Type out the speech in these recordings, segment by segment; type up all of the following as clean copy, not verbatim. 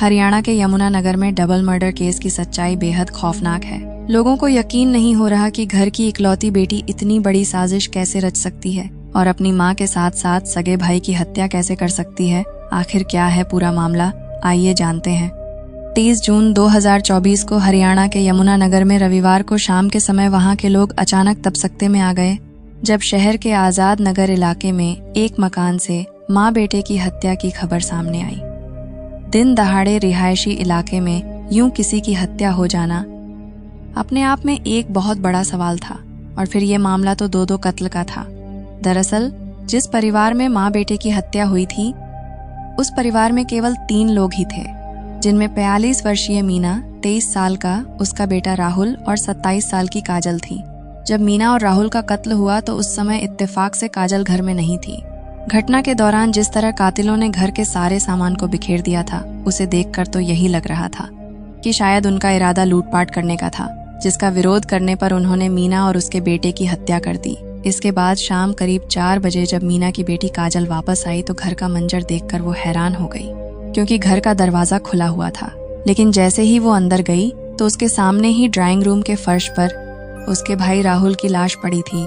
हरियाणा के यमुनानगर में double murder case की सच्चाई बेहद खौफनाक है। लोगों को यकीन नहीं हो रहा कि घर की इकलौती बेटी इतनी बड़ी साजिश कैसे रच सकती है और अपनी मां के साथ साथ सगे भाई की हत्या कैसे कर सकती है। आखिर क्या है पूरा मामला, आइए जानते हैं। 30 जून 2024 को हरियाणा के यमुनानगर में रविवार को शाम के समय वहां के लोग अचानक तपसक्ते में आ गए जब शहर के आजाद नगर इलाके में एक मकान से मां बेटे की हत्या की खबर सामने आई। दिन दहाड़े रिहायशी इलाके में यूं किसी की हत्या हो जाना अपने आप में एक बहुत बड़ा सवाल था, और फिर ये मामला तो दो कत्ल का था। दरअसल जिस परिवार में मां बेटे की हत्या हुई थी उस परिवार में केवल 3 लोग ही थे, जिनमें 42 वर्षीय मीना, 23 साल का उसका बेटा राहुल और 27 साल की काजल थी। जब मीना और राहुल का कत्ल हुआ तो उस समय इत्तेफाक से काजल घर में नहीं थी। घटना के दौरान जिस तरह कातिलों ने घर के सारे सामान को बिखेर दिया था, उसे देखकर तो यही लग रहा था कि शायद उनका इरादा लूटपाट करने का था, जिसका विरोध करने पर उन्होंने मीना और उसके बेटे की हत्या कर दी। इसके बाद शाम करीब 4 बजे जब मीना की बेटी काजल वापस आई तो घर का मंजर देखकर वो हैरान हो गई, क्योंकि घर का दरवाजा खुला हुआ था। लेकिन जैसे ही वो अंदर गई तो उसके सामने ही ड्राइंग रूम के फर्श पर उसके भाई राहुल की लाश पड़ी थी।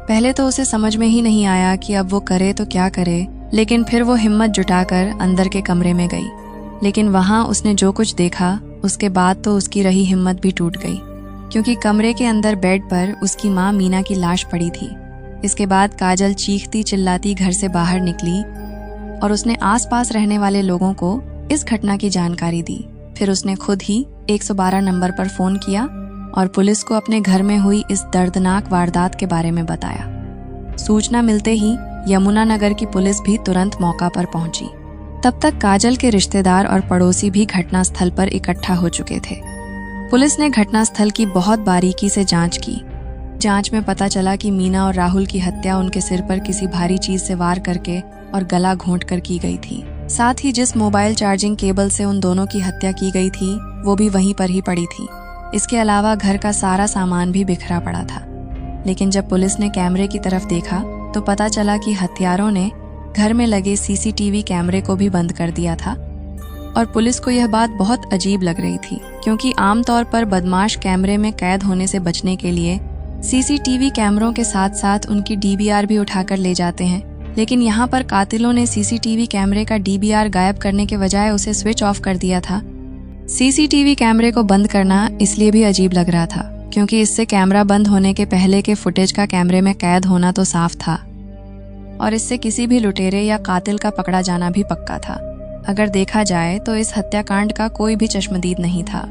पहले तो उसे समझ में ही नहीं आया कि अब वो करे तो क्या करे, लेकिन फिर वो हिम्मत जुटाकर अंदर के कमरे में गई। लेकिन वहां उसने जो कुछ देखा उसके बाद तो उसकी रही हिम्मत भी टूट गई, क्योंकि कमरे के अंदर बेड पर उसकी मां मीना की लाश पड़ी थी। इसके बाद काजल चीखती चिल्लाती घर से बाहर निकली और उसने आसपास रहने वाले लोगों को इस घटना की जानकारी दी। फिर उसने खुद ही 112 नंबर पर फोन किया और पुलिस को अपने घर में हुई इस दर्दनाक वारदात के बारे में बताया। सूचना मिलते ही यमुनानगर की पुलिस भी तुरंत मौका पर पहुंची। तब तक काजल के रिश्तेदार और पड़ोसी भी घटनास्थल पर इकट्ठा हो चुके थे। पुलिस ने घटनास्थल की बहुत बारीकी से जांच की। जांच में पता चला कि मीना और राहुल की हत्या उनके सिर पर किसी भारी चीज से वार करके और गला घोंटकर की गई थी। साथ ही जिस मोबाइल चार्जिंग केबल से उन दोनों की हत्या की गई थी वो भी वहीं पर ही पड़ी थी। इसके अलावा घर का सारा सामान भी बिखरा पड़ा था। लेकिन जब पुलिस ने कैमरे की तरफ देखा तो पता चला कि हत्यारों ने घर में लगे सीसीटीवी कैमरे को भी बंद कर दिया था। और पुलिस को यह बात बहुत अजीब लग रही थी, क्योंकि आमतौर पर बदमाश कैमरे में कैद होने से बचने के लिए सीसीटीवी कैमरों के साथ साथ उनकी डीवीआर भी उठाकर ले जाते हैं। लेकिन यहाँ पर कातिलों ने सीसीटीवी कैमरे का डीवीआर गायब करने के बजाय उसे स्विच ऑफ कर दिया था। सीसीटीवी कैमरे को बंद करना इसलिए भी अजीब लग रहा था, क्योंकि इससे कैमरा बंद होने के पहले के फुटेज का कैमरे में कैद होना तो साफ था, और इससे किसी भी लुटेरे या कातिल का पकड़ा जाना भी पक्का था। अगर देखा जाए तो इस हत्याकांड का कोई भी चश्मदीद नहीं था।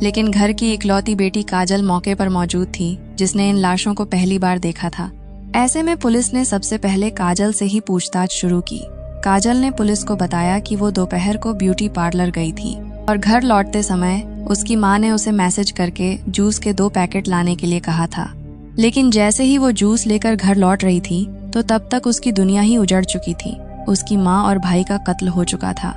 लेकिन घर की इकलौती बेटी काजल मौके पर मौजूद थी, जिसने इन लाशों को पहली बार देखा था। ऐसे में पुलिस ने सबसे पहले काजल से ही पूछताछ शुरू की। काजल ने पुलिस को बताया कि वो दोपहर को ब्यूटी पार्लर गई थी और घर लौटते समय उसकी मां ने उसे मैसेज करके जूस के 2 पैकेट लाने के लिए कहा था। लेकिन जैसे ही वो जूस लेकर घर लौट रही थी तो तब तक उसकी दुनिया ही उजड़ चुकी थी। उसकी मां और भाई का कत्ल हो चुका था।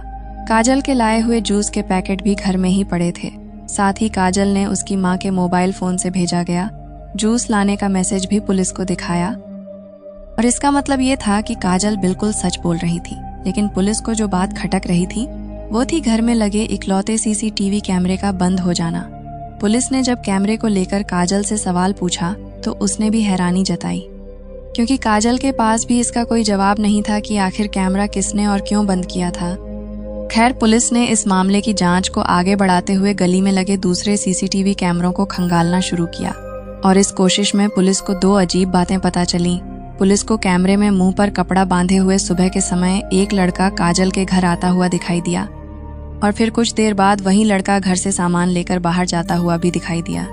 काजल के लाए हुए जूस के पैकेट भी घर में ही पड़े थे। साथ ही काजल ने उसकी मां के मोबाइल फोन से भेजा गया जूस लाने का मैसेज भी पुलिस को दिखाया, और इसका मतलब ये था कि काजल बिल्कुल सच बोल रही थी। लेकिन पुलिस को जो बात खटक रही थी वो थी घर में लगे इकलौते सीसीटीवी कैमरे का बंद हो जाना। पुलिस ने जब कैमरे को लेकर काजल से सवाल पूछा तो उसने भी हैरानी जताई, क्योंकि काजल के पास भी इसका कोई जवाब नहीं था कि आखिर कैमरा किसने और क्यों बंद किया था। खैर, पुलिस ने इस मामले की जांच को आगे बढ़ाते हुए गली में लगे दूसरे सीसीटीवी कैमरों को खंगालना शुरू किया, और इस कोशिश में पुलिस को 2 अजीब बातें पता चली। पुलिस को कैमरे में मुंह पर कपड़ा बांधे हुए सुबह के समय एक लड़का काजल के घर आता हुआ दिखाई दिया, और फिर कुछ देर बाद वही लड़का घर से सामान लेकर बाहर जाता हुआ भी दिखाई दिया।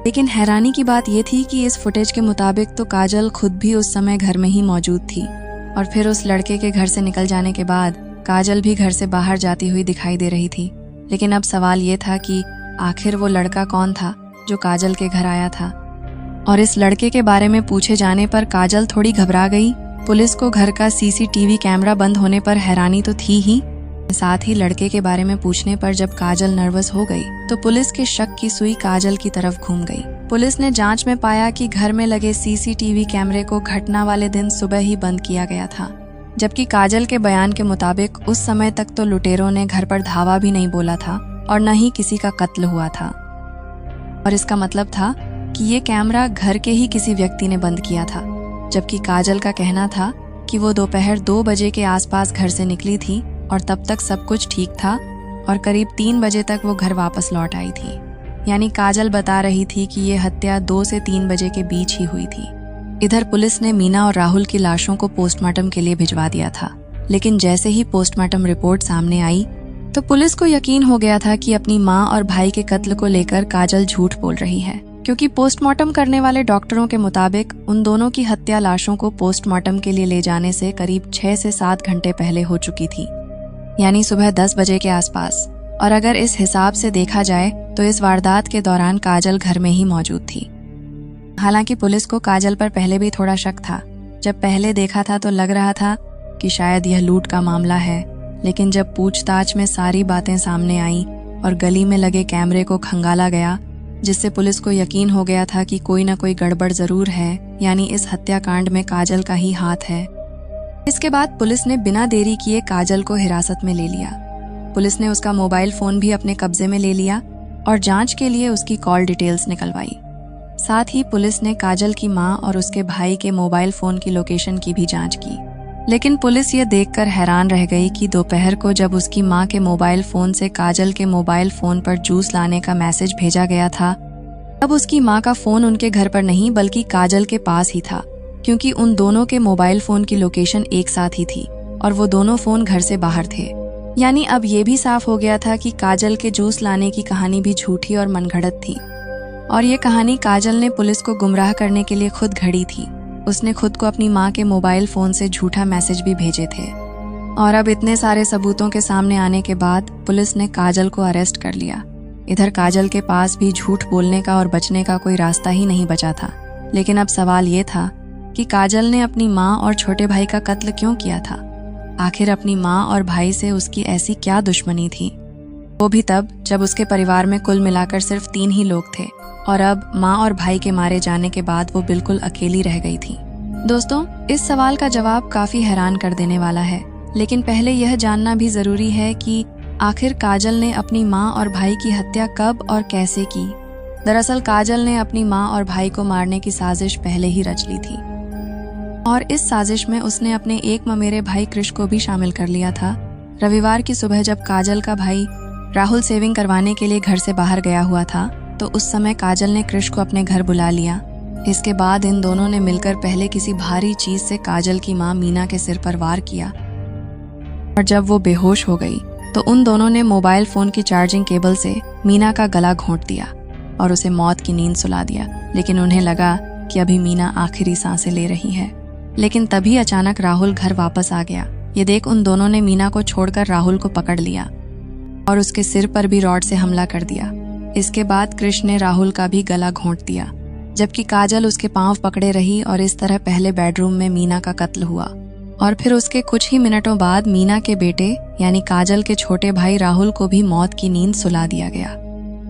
लेकिन हैरानी की बात यह थी कि इस फुटेज के मुताबिक तो काजल खुद भी उस समय घर में ही मौजूद थी, और फिर उस लड़के के घर से निकल जाने के बाद काजल भी घर से बाहर जाती हुई दिखाई दे रही थी। लेकिन अब सवाल ये था कि आखिर वो लड़का कौन था जो काजल के घर आया था। और इस लड़के के बारे में पूछे जाने पर काजल थोड़ी घबरा गई। पुलिस को घर का सीसीटीवी कैमरा बंद होने पर हैरानी तो थी ही, साथ ही लड़के के बारे में पूछने पर जब काजल नर्वस हो गई तो पुलिस के शक की सुई काजल की तरफ घूम गई। पुलिस ने जांच में पाया कि घर में लगे सीसीटीवी कैमरे को घटना वाले दिन सुबह ही बंद किया गया था। जबकि काजल के बयान के मुताबिक उस समय तक तो लुटेरों ने घर पर धावा भी नहीं बोला था और न ही किसी का कत्ल हुआ था। और इसका मतलब था कि ये कैमरा घर के ही किसी व्यक्ति ने बंद किया था, जबकि काजल का कहना था कि वो दोपहर 2 बजे के आसपास घर से निकली थी और तब तक सब कुछ ठीक था और करीब 3 बजे तक वो घर वापस लौट आई थी। यानी काजल बता रही थी कि ये हत्या 2 से 3 बजे के बीच ही हुई थी। इधर पुलिस ने मीना और राहुल की लाशों को पोस्टमार्टम के लिए भिजवा दिया था, लेकिन जैसे ही पोस्टमार्टम रिपोर्ट सामने आई तो पुलिस को यकीन हो गया था कि अपनी मां और भाई के कत्ल को लेकर काजल झूठ बोल रही है, क्योंकि पोस्टमार्टम करने वाले डॉक्टरों के मुताबिक उन दोनों की हत्या लाशों को पोस्टमार्टम के लिए ले जाने से करीब 6 से 7 घंटे पहले हो चुकी थी, यानी सुबह 10 बजे के आसपास। और अगर इस हिसाब से देखा जाए तो इस वारदात के दौरान काजल घर में ही मौजूद थी। हालांकि पुलिस को काजल पर पहले भी थोड़ा शक था। जब पहले देखा था तो लग रहा था कि शायद यह लूट का मामला है, लेकिन जब पूछताछ में सारी बातें सामने आई और गली में लगे कैमरे को खंगाला गया, जिससे पुलिस को यकीन हो गया था कि कोई ना कोई गड़बड़ जरूर है, यानी इस हत्याकांड में काजल का ही हाथ है। इसके बाद पुलिस ने बिना देरी किए काजल को हिरासत में ले लिया। पुलिस ने उसका मोबाइल फोन भी अपने कब्जे में ले लिया और जांच के लिए उसकी कॉल डिटेल्स निकलवाई। साथ ही पुलिस ने काजल की मां और उसके भाई के मोबाइल फोन की लोकेशन की भी जांच की। लेकिन पुलिस ये देखकर हैरान रह गई कि दोपहर को जब उसकी मां के मोबाइल फोन से काजल के मोबाइल फोन पर जूस लाने का मैसेज भेजा गया था, तब उसकी मां का फोन उनके घर पर नहीं बल्कि काजल के पास ही था, क्योंकि उन दोनों के मोबाइल फोन की लोकेशन एक साथ ही थी और वो दोनों फोन घर से बाहर थे। यानी अब ये भी साफ हो गया था कि काजल के जूस लाने की कहानी भी झूठी और मनगढ़ंत थी, और ये कहानी काजल ने पुलिस को गुमराह करने के लिए खुद घड़ी थी। उसने खुद को अपनी मां के मोबाइल फोन से झूठा मैसेज भी भेजे थे। और अब इतने सारे सबूतों के सामने आने के बाद पुलिस ने काजल को अरेस्ट कर लिया। इधर काजल के पास भी झूठ बोलने का और बचने का कोई रास्ता ही नहीं बचा था। लेकिन अब सवाल ये था कि काजल ने अपनी मां और छोटे भाई का कत्ल क्यों किया था? आखिर अपनी मां और भाई से उसकी ऐसी क्या दुश्मनी थी? वो भी तब जब उसके परिवार में कुल मिलाकर सिर्फ 3 ही लोग थे और अब मां और भाई के मारे जाने के बाद वो बिल्कुल अकेली रह गई थी। दोस्तों, इस सवाल का जवाब काफी हैरान कर देने वाला है, लेकिन पहले यह जानना भी जरूरी है कि आखिर काजल ने अपनी मां और भाई की हत्या कब और कैसे की। दरअसल काजल ने अपनी मां और भाई को मारने की साजिश पहले ही रच ली थी और इस साजिश में उसने अपने एक ममेरे भाई कृष को भी शामिल कर लिया था। रविवार की सुबह जब काजल का भाई राहुल सेविंग करवाने के लिए घर से बाहर गया हुआ था, तो उस समय काजल ने कृष को अपने घर बुला लिया। इसके बाद इन दोनों ने मिलकर पहले किसी भारी चीज से काजल की मां मीना के सिर पर वार किया और जब वो बेहोश हो गई तो उन दोनों ने मोबाइल फोन की चार्जिंग केबल से मीना का गला घोंट दिया और उसे मौत की नींद सुला दिया। लेकिन उन्हें लगा कि अभी मीना आखिरी सांसें ले रही है। लेकिन तभी अचानक राहुल घर वापस आ गया। ये देख उन दोनों ने मीना को छोड़कर राहुल को पकड़ लिया और उसके सिर पर भी रॉड से हमला कर दिया। इसके बाद कृष्ण ने राहुल का भी गला घोंट दिया, जबकि काजल उसके पांव पकड़े रही और इस तरह पहले बेडरूम में मीना का कत्ल हुआ। और फिर उसके कुछ ही मिनटों बाद मीना के बेटे यानी काजल के छोटे भाई राहुल को भी मौत की नींद सुला दिया गया।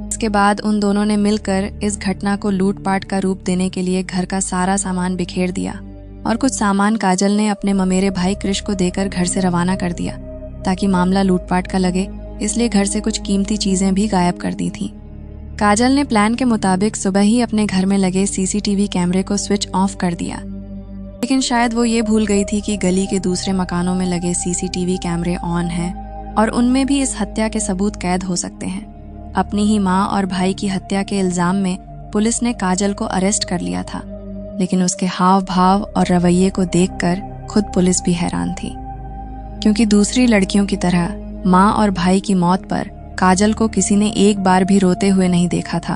इसके बाद उन दोनों ने मिलकर इस घटना को लूटपाट का रूप देने के लिए घर का सारा सामान बिखेर दिया और कुछ सामान काजल ने अपने ममेरे भाई कृष को देकर घर से रवाना कर दिया ताकि मामला लूटपाट का लगे, इसलिए घर से कुछ कीमती चीजें भी गायब कर दी थी। काजल ने प्लान के मुताबिक सुबह ही अपने घर में लगे सीसीटीवी कैमरे को स्विच ऑफ कर दिया, लेकिन शायद वो ये भूल गई थी कि गली के दूसरे मकानों में लगे सीसीटीवी कैमरे ऑन हैं और उनमें भी इस हत्या के सबूत कैद हो सकते हैं। अपनी ही मां और भाई की हत्या के इल्जाम में पुलिस ने काजल को अरेस्ट कर लिया था, लेकिन उसके हाव भाव और रवैये को देखकर खुद पुलिस भी हैरान थी, क्योंकि दूसरी लड़कियों की तरह मां और भाई की मौत पर काजल को किसी ने एक बार भी रोते हुए नहीं देखा था।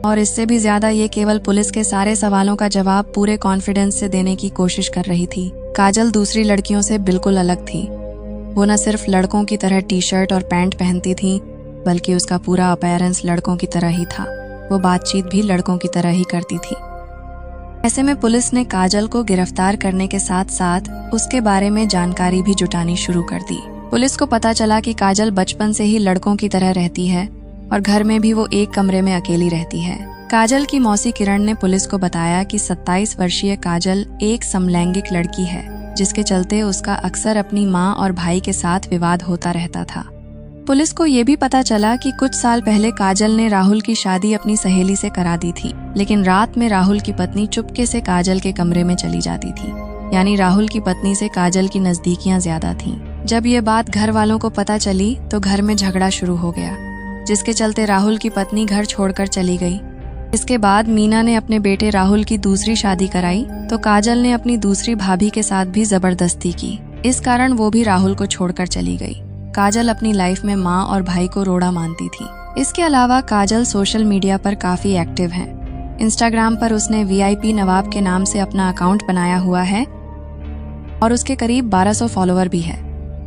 और इससे भी ज्यादा ये केवल पुलिस के सारे सवालों का जवाब पूरे कॉन्फिडेंस से देने की कोशिश कर रही थी। काजल दूसरी लड़कियों से बिल्कुल अलग थी। वो न सिर्फ लड़कों की तरह टी शर्ट और पैंट पहनती थी, बल्कि उसका पूरा अपीयरेंस लड़कों की तरह ही था। वो बातचीत भी लड़कों की तरह ही करती थी। ऐसे में पुलिस ने काजल को गिरफ्तार करने के साथ साथ उसके बारे में जानकारी भी जुटानी शुरू कर दी। पुलिस को पता चला कि काजल बचपन से ही लड़कों की तरह रहती है और घर में भी वो एक कमरे में अकेली रहती है। काजल की मौसी किरण ने पुलिस को बताया कि 27 वर्षीय काजल एक समलैंगिक लड़की है जिसके चलते उसका अक्सर अपनी माँ और भाई के साथ विवाद होता रहता था। पुलिस को ये भी पता चला कि कुछ साल पहले काजल ने राहुल की शादी अपनी सहेली से करा दी थी, लेकिन रात में राहुल की पत्नी चुपके से काजल के कमरे में चली जाती थी। यानी राहुल की पत्नी से काजल की नजदीकियां ज्यादा थीं। जब ये बात घर वालों को पता चली तो घर में झगड़ा शुरू हो गया, जिसके चलते राहुल की पत्नी घर छोड़कर चली गई। इसके बाद मीना ने अपने बेटे राहुल की दूसरी शादी कराई तो काजल ने अपनी दूसरी भाभी के साथ भी जबरदस्ती की। इस कारण वो भी राहुल को छोड़कर चली गई। काजल अपनी लाइफ में माँ और भाई को रोड़ा मानती थी। इसके अलावा काजल सोशल मीडिया पर काफी एक्टिव है। इंस्टाग्राम पर उसने VIP नवाब के नाम से अपना अकाउंट बनाया हुआ है और उसके करीब 1200 फॉलोअर भी है।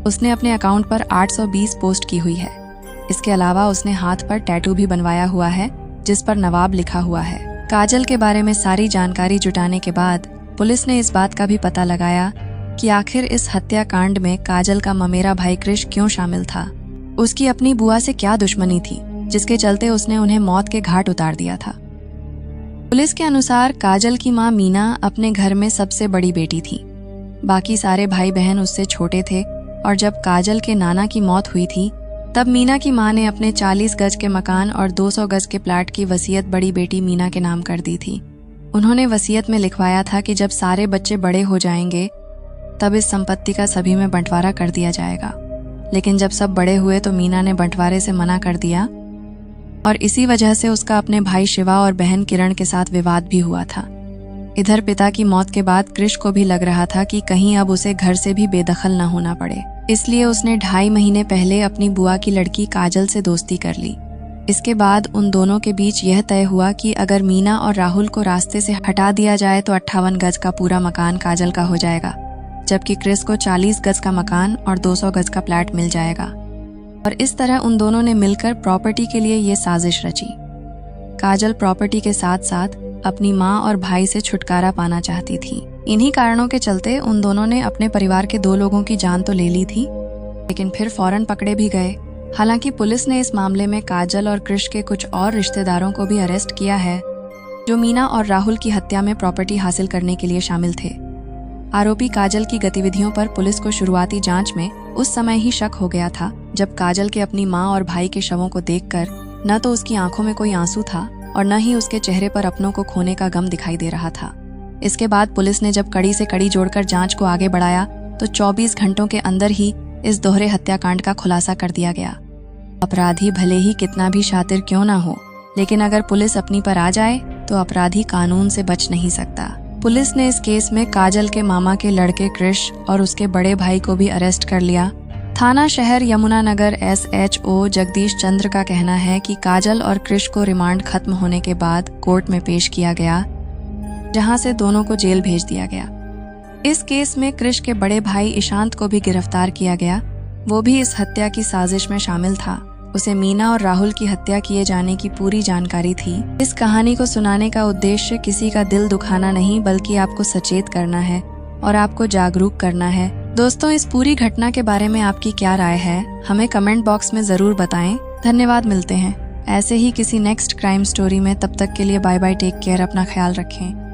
उसने अपने अकाउंट पर 820 पोस्ट की हुई है। इसके अलावा उसने हाथ पर टैटू भी बनवाया हुआ है जिस पर नवाब लिखा हुआ है। काजल के बारे में सारी जानकारी जुटाने के बाद पुलिस ने इस बात का भी पता लगाया कि आखिर इस हत्याकांड में काजल का ममेरा भाई कृष क्यों शामिल था। उसकी अपनी बुआ से क्या दुश्मनी थी जिसके चलते उसने उन्हें मौत के घाट उतार दिया था। पुलिस के अनुसार काजल की मां मीना अपने घर में सबसे बड़ी बेटी थी। बाकी सारे भाई बहन उससे छोटे थे और जब काजल के नाना की मौत हुई थी तब मीना की मां ने अपने 40 गज के मकान और 200 गज के प्लाट की वसीयत बड़ी बेटी मीना के नाम कर दी थी। उन्होंने वसीयत में लिखवाया था कि जब सारे बच्चे बड़े हो जाएंगे तब इस संपत्ति का सभी में बंटवारा कर दिया जाएगा। लेकिन जब सब बड़े हुए तो मीना ने बंटवारे से मना कर दिया और इसी वजह से उसका अपने भाई शिवा और बहन किरण के साथ विवाद भी हुआ था। इधर पिता की मौत के बाद कृष को भी लग रहा था कि कहीं अब उसे घर से भी बेदखल न होना पड़े, इसलिए उसने 2.5 महीने पहले अपनी बुआ की लड़की काजल से दोस्ती कर ली। इसके बाद उन दोनों के बीच यह तय हुआ कि अगर मीना और राहुल को रास्ते से हटा दिया जाए तो 58 गज का पूरा मकान काजल का हो जाएगा, जबकि क्रिस को 40 गज का मकान और 200 गज का फ्लैट मिल जाएगा। और इस तरह उन दोनों ने मिलकर प्रॉपर्टी के लिए ये साजिश रची। काजल प्रॉपर्टी के साथ साथ अपनी माँ और भाई से छुटकारा पाना चाहती थी। इन्हीं कारणों के चलते उन दोनों ने अपने परिवार के 2 लोगों की जान तो ले ली थी, लेकिन फिर फौरन पकड़े भी गए। हालांकि पुलिस ने इस मामले में काजल और कृष के कुछ और रिश्तेदारों को भी अरेस्ट किया है जो मीना और राहुल की हत्या में प्रॉपर्टी हासिल करने के लिए शामिल थे। आरोपी काजल की गतिविधियों पर पुलिस को शुरुआती जांच में उस समय ही शक हो गया था जब काजल के अपनी माँ और भाई के शवों को देखकर न तो उसकी आंखों में कोई आंसू था और न ही उसके चेहरे पर अपनों को खोने का गम दिखाई दे रहा था। इसके बाद पुलिस ने जब कड़ी से कड़ी जोड़कर जांच को आगे बढ़ाया तो 24 घंटों के अंदर ही इस दोहरे हत्याकांड का खुलासा कर दिया गया। अपराधी भले ही कितना भी शातिर क्यों ना हो, लेकिन अगर पुलिस अपनी पर आ जाए तो अपराधी कानून से बच नहीं सकता। पुलिस ने इस केस में काजल के मामा के लड़के कृष और उसके बड़े भाई को भी अरेस्ट कर लिया। थाना शहर यमुनानगर SHO जगदीश चंद्र का कहना है कि काजल और कृष को रिमांड खत्म होने के बाद कोर्ट में पेश किया गया, जहां से दोनों को जेल भेज दिया गया। इस केस में कृष के बड़े भाई ईशांत को भी गिरफ्तार किया गया। वो भी इस हत्या की साजिश में शामिल था। उसे मीना और राहुल की हत्या किए जाने की पूरी जानकारी थी। इस कहानी को सुनाने का उद्देश्य किसी का दिल दुखाना नहीं, बल्कि आपको सचेत करना है और आपको जागरूक करना है। दोस्तों, इस पूरी घटना के बारे में आपकी क्या राय है, हमें कमेंट बॉक्स में जरूर बताएं। धन्यवाद। मिलते हैं ऐसे ही किसी नेक्स्ट क्राइम स्टोरी में। तब तक के लिए बाय बाय, टेक केयर, अपना ख्याल रखें।